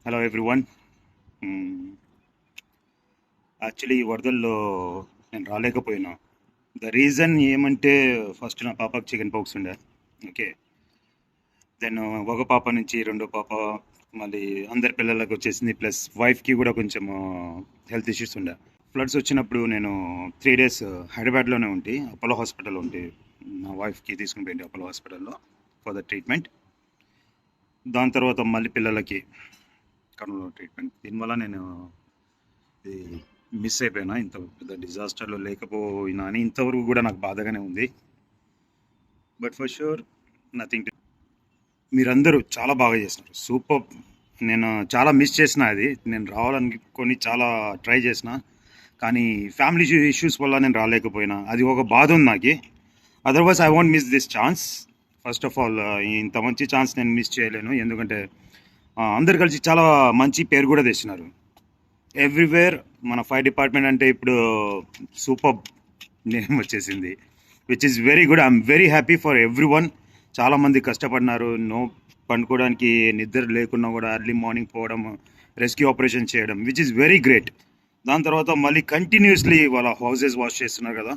Hello everyone. Actually ఈ వరదల్లో నేను రాలేకపోయినా. ద రీజన్ ఏమంటే, ఫస్ట్ నా పాపకు చికెన్ పాక్స్ ఉండే. ఓకే, దెన్ ఒక పాప నుంచి రెండో పాప, మళ్ళీ అందరి పిల్లలకు వచ్చేసింది. ప్లస్ వైఫ్కి కూడా కొంచెం హెల్త్ ఇష్యూస్ ఉండే. ఫ్లడ్స్ వచ్చినప్పుడు నేను 3 days హైదరాబాద్లోనే ఉంటే, అపోలో హాస్పిటల్ ఉంటే నా వైఫ్కి తీసుకుని పోయింది అపోలో హాస్పిటల్లో ఫర్ ద ట్రీట్మెంట్. దాని తర్వాత మళ్ళీ పిల్లలకి కరోనా ట్రీట్మెంట్. దీనివల్ల నేను ఇది మిస్ అయిపోయినా. ఇంత పెద్ద డిజాస్టర్లో లేకపోయినా అని ఇంతవరకు కూడా నాకు బాధగానే ఉంది. But for sure nothing. మీరందరూ చాలా బాగా చేస్తున్నారు, సూపర్. నేను చాలా మిస్ చేసిన, అది నేను రావాలనుకొని చాలా ట్రై చేసిన, కానీ ఫ్యామిలీ ఇష్యూస్ వల్ల నేను రాలేకపోయినా. అది ఒక బాధ ఉంది నాకు. Otherwise I want miss this chance. First of all ఇంత మంచి ఛాన్స్ నేను మిస్ చేయలేను, ఎందుకంటే అందరు కలిసి చాలా మంచి పేరు కూడా తెచ్చినారు ఎవ్రీవేర్. మన ఫైర్ డిపార్ట్మెంట్ అంటే ఇప్పుడు సూపర్ నేమ్ వచ్చేసింది, which is very good. I'm very happy for every one. చాలామంది కష్టపడినారు, పండుకోవడానికి నిద్ర లేకున్నా కూడా ఎర్లీ మార్నింగ్ పోవడం, రెస్క్యూ ఆపరేషన్ చేయడం, విచ్ ఈస్ వెరీ గ్రేట్. దాని తర్వాత మళ్ళీ కంటిన్యూస్లీ వాళ్ళ హౌసెస్ వాష్ చేస్తున్నారు కదా.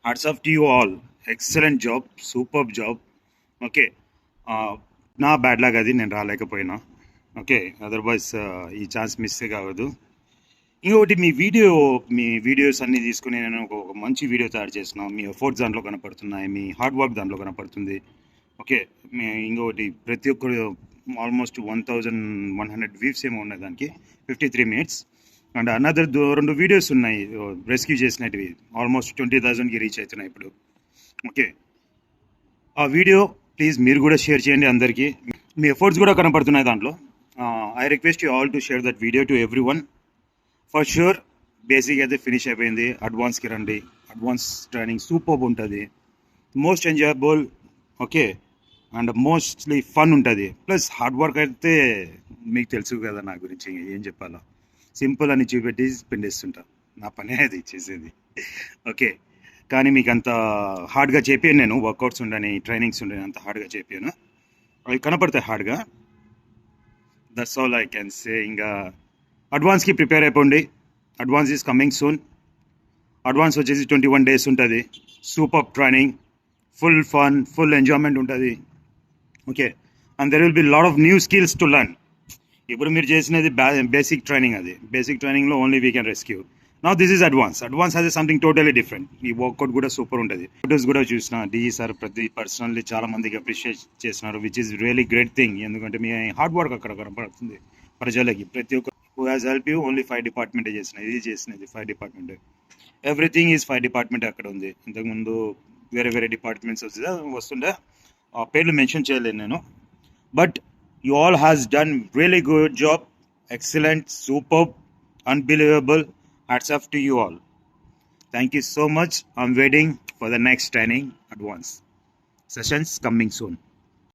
Hats off to you all. Excellent job, super job. Okay, నా బ్యాడ్ లాగ్ అది, నేను రాలేకపోయినా. ఓకే, అదర్వైజ్ ఈ ఛాన్స్ మిస్ కావద్దు. ఇంకొకటి, మీ వీడియోస్ అన్నీ తీసుకుని నేను ఒక మంచి వీడియో తయారు చేసిన. మీ ఎఫర్ట్స్ దాంట్లో కనపడుతున్నాయి, మీ హార్డ్ వర్క్ దాంట్లో కనపడుతుంది. ఓకే, ఇంకొకటి, ప్రతి ఒక్కరు ఆల్మోస్ట్ 1100 వ్యూస్ ఏమో ఉన్నాయి దానికి, 53 minutes. అండ్ అనదర్ 2 వీడియోస్ ఉన్నాయి రెస్క్యూ చేసినవి, ఆల్మోస్ట్ 20,000కి రీచ్ అవుతున్నాయి ఇప్పుడు. ఓకే, ఆ వీడియో ప్లీజ్ మీరు కూడా షేర్ చేయండి అందరికీ. మీ ఎఫర్ట్స్ కూడా కనపడుతున్నాయి దాంట్లో. I request you all to share that video to every one. For sure basic అయితే ఫినిష్ అయిపోయింది, అడ్వాన్స్కి రండి. అడ్వాన్స్ ట్రైనింగ్ సూపర్ ఉంటుంది, most enjoyable. Okay, and mostly fun ఉంటుంది. ప్లస్ హార్డ్ వర్క్ అయితే మీకు తెలుసు కదా నా గురించి, ఏం చెప్పాలో. సింపుల్ అని చూపెట్టి పిండేస్తుంటా, నా పనే అది చేసేది. ఓకే, కానీ మీకు అంత హార్డ్గా చెప్పాను నేను. వర్కౌట్స్ ఉండని, ట్రైనింగ్స్ ఉండని అంత హార్డ్గా చెప్పాను. అవి కనపడతాయి హార్డ్గా. That's all I can say. ఇంకా అడ్వాన్స్కి ప్రిపేర్ అయిపోండి. Advance is coming soon. Advance వచ్చేసి 21 days ఉంటుంది. Super training, full fun, full enjoyment ఉంటుంది. Okay, and there will be lot of new skills to learn. ఇప్పుడు మీరు చేసినది బేసిక్ ట్రైనింగ్. అది బేసిక్ ట్రైనింగ్లో only we can rescue. Now this is advance. Advance has something totally different. ఈ workout కూడా super ఉంటుంది. Photos కూడా చూసిన డిఈ సార్ ప్రతి పర్సనల్లీ చాలా మందికి అప్రిషియేట్ చేస్తున్నారు, which is really great thing. ఎందుకంటే మీ హార్డ్ వర్క్ అక్కడ కనపడుతుంది ప్రజలకి. ప్రతి ఒక్క who has help you only fire డిపార్ట్మెంటే చేసినది fire department. Everything is fire department అక్కడ ఉంది. ఇంతకుముందు వేరే వేరే డిపార్ట్మెంట్స్ వస్తుండే, ఆ పేర్లు మెన్షన్ చేయలేను నేను. But you all has done really good job, excellent, superb, unbelievable. Hats off to you all. Thank you so much. I'm waiting for the next training advance sessions coming soon.